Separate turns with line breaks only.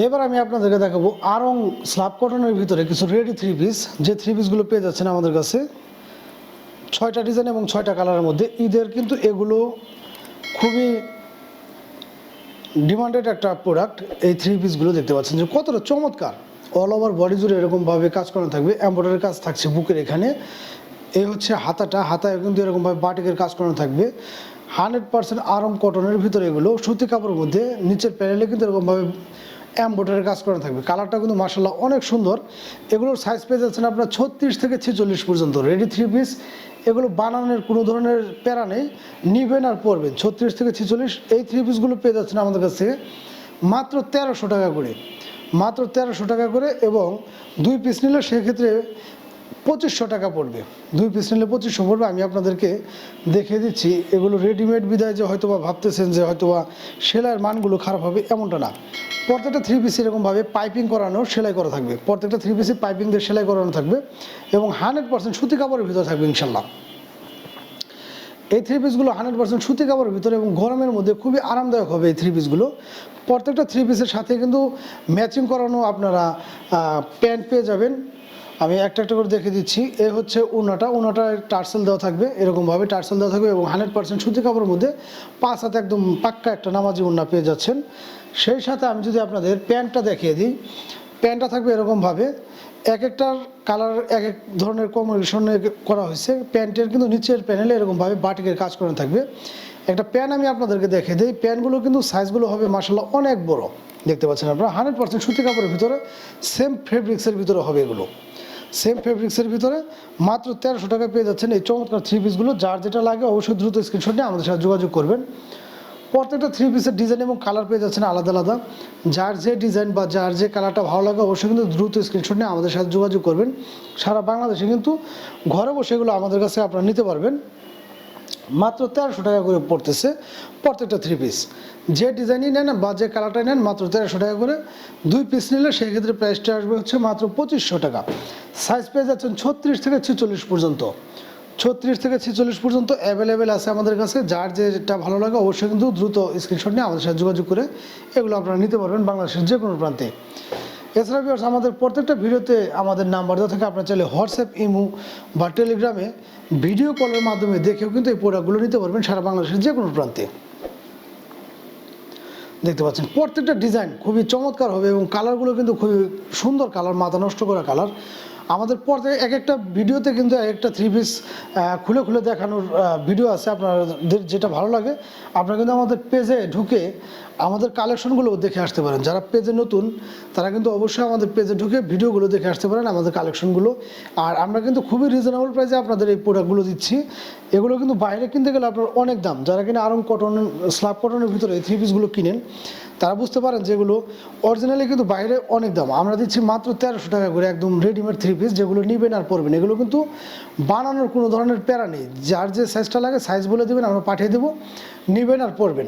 এবার আমি আপনাদেরকে দেখাবো আরং স্ল্যাব কটনের ভিতরে কিছু রেডি থ্রি পিস, যে থ্রি পিসগুলো পেয়ে যাচ্ছেন আমাদের কাছে 6টা ডিজাইন এবং 6টা কালারের মধ্যে। ঈদের কিন্তু এগুলো খুবই ডিমান্ডেড একটা প্রোডাক্ট। এই থ্রি পিসগুলো দেখতে পাচ্ছেন যে কতটা চমৎকার, অল ওভার বডি জুড়ে এরকমভাবে কাজ করানো থাকবে, এমব্রয়ডারি কাজ থাকছে বুকের এখানে। এই হচ্ছে হাতায় কিন্তু এরকমভাবে বাটিকের কাজ করানো থাকবে। 100% আরং কটনের ভিতরে এগুলো সুতি কাপড়ের মধ্যে, নিচের প্যানেলে কিন্তু এরকমভাবে এমব্রয়ডারি কাজ করানো থাকবে। কালারটা কিন্তু মাশাআল্লাহ অনেক সুন্দর। এগুলোর সাইজ পেয়ে যাচ্ছেন আপনার 36 থেকে 46 পর্যন্ত রেডি থ্রি পিস। এগুলো বানানোর কোনো ধরনের প্যারা নেই, নিবেন আর পরবেন। 36 থেকে 46 এই থ্রি পিসগুলো পেয়ে যাচ্ছেন আমাদের কাছে মাত্র 1300 টাকা করে, মাত্র 1300 টাকা করে। এবং 2 পিস নিলে সেক্ষেত্রে 2500 টাকা পড়বে। 2 পিস নিলে 2500 পড়বে। আমি আপনাদেরকে দেখিয়ে দিচ্ছি, এগুলো রেডিমেড বিদায় যে হয়তোবা ভাবতেছেন যে হয়তোবা সেলাইয়ের মানগুলো খারাপ হবে, এমনটা না। প্রত্যেকটা থ্রি পিস এরকমভাবে পাইপিং করানো, সেলাই করা থাকবে। প্রত্যেকটা থ্রি পিসে পাইপিং দিয়ে সেলাই করানো থাকবে এবং 100% সুতি কাপড়ের ভিতরে থাকবে ইনশাল্লাহ। এই থ্রি পিসগুলো 100% সুতি কাপড়ের ভিতরে এবং গরমের মধ্যে খুবই আরামদায়ক হবে এই থ্রি পিসগুলো। প্রত্যেকটা থ্রি পিসের সাথে কিন্তু ম্যাচিং করানো আপনারা প্যান্ট পেয়ে যাবেন। আমি একটা একটা করে দেখে দিচ্ছি। এ হচ্ছে উনাটা টার্সেল দেওয়া থাকবে, এরকমভাবে টার্সেল দেওয়া থাকবে এবং 100% সুতি কাপড়ের মধ্যে 5 হাতে একদম পাক্কা একটা নামাজি উন্না পেয়ে যাচ্ছেন। সেই সাথে আমি যদি আপনাদের প্যান্টটা দেখিয়ে দিই, প্যান্টটা থাকবে এরকমভাবে, এক একটার কালার এক এক ধরনের কম্বিনেশনে করা হয়েছে। প্যান্টের কিন্তু নিচের প্যানেলে এরকমভাবে বাটিকের কাজ করা থাকবে। একটা প্যান্ট আমি আপনাদেরকে দেখিয়ে দিই। প্যান্টগুলো কিন্তু সাইজগুলো হবে মাশাআল্লাহ অনেক বড়, দেখতে পাচ্ছেন আপনারা। 100% সুতি কাপড়ের ভিতরে, সেম ফেব্রিক্সের ভিতরে হবে এগুলো, সেম ফেব্রিক্সের ভিতরে। মাত্র 1300 টাকা পেয়ে যাচ্ছেন এই চমৎকার থ্রি পিসগুলো। যার যেটা লাগে অবশ্যই দ্রুত স্ক্রিনশট নিয়ে আমাদের সাথে যোগাযোগ করবেন। প্রত্যেকটা থ্রি পিসের ডিজাইন এবং কালার পেয়ে যাচ্ছেন আলাদা আলাদা। যার যে ডিজাইন বা যার যে কালারটা ভালো লাগে অবশ্যই কিন্তু দ্রুত স্ক্রিনশট নিয়ে আমাদের সাথে যোগাযোগ করবেন। সারা বাংলাদেশে কিন্তু ঘরে বসে এগুলো আমাদের কাছে আপনারা নিতে পারবেন। মাত্র 1300 টাকা করে পড়তেছে প্রত্যেকটা থ্রি পিস। যে ডিজাইনই নেন বা যে কালারটাই নেন মাত্র 1300 টাকা করে। 2 পিস নিলে সেক্ষেত্রে প্রাইসটা আসবে হচ্ছে মাত্র 2500 টাকা। সাইজ পেয়ে যাচ্ছেন 36 থেকে 46 পর্যন্ত। 36 থেকে 46 পর্যন্ত অ্যাভেলেবেল আছে আমাদের কাছে। যার যেটা ভালো লাগে অবশ্যই কিন্তু দ্রুত স্ক্রিনশট নিয়ে আমাদের সাথে যোগাযোগ করে এগুলো আপনারা নিতে পারবেন বাংলাদেশের যে কোনো প্রান্তে। এছাড়া ভিউয়ার্স, আমাদের প্রত্যেকটা ভিডিওতে আমাদের নাম্বার দেওয়া থাকে, আপনারা চাইলে হোয়াটসঅ্যাপ, ইমো বা টেলিগ্রামে ভিডিও কলের মাধ্যমে দেখেও কিন্তু এই প্রোডাক্টগুলো নিতে পারবেন সারা বাংলাদেশের যে কোনো প্রান্তে। দেখতে পাচ্ছেন প্রত্যেকটা ডিজাইন খুবই চমৎকার হবে এবং কালারগুলো কিন্তু খুবই সুন্দর কালার, মাথা নষ্ট করা কালার। আমাদের পরে এক একটা ভিডিওতে কিন্তু এক একটা থ্রি পিস খুলে খুলে দেখানোর ভিডিও আছে। আপনাদের যেটা ভালো লাগে আপনারা কিন্তু আমাদের পেজে ঢুকে আমাদের কালেকশনগুলো দেখে আসতে পারেন। যারা পেজে নতুন তারা কিন্তু অবশ্যই আমাদের পেজে ঢুকে ভিডিওগুলো দেখে আসতে পারেন, আমাদের কালেকশনগুলো। আর আমরা কিন্তু খুবই রিজনেবল প্রাইসে আপনাদের এই প্রোডাক্টগুলো দিচ্ছি। এগুলো কিন্তু বাইরে কিনতে গেলে আপনার অনেক দাম। যারা কিনা আরং কটন, স্ল্যাব কটনের ভিতরে এই থ্রি পিসগুলো কিনেন তারা বুঝতে পারেন যে এগুলো অরিজিনালি কিন্তু বাইরে অনেক দাম। আমরা দিচ্ছি মাত্র 1300 টাকা করে একদম রেডিমেড থ্রি পিস, যেগুলো নেবেন আর পরবেন। এগুলো কিন্তু বানানোর কোনো ধরনের প্যারা নেই। যার যে সাইজটা লাগে সাইজ বলে দেবেন, আমরা পাঠিয়ে দেবো, নেবেন আর পরবেন।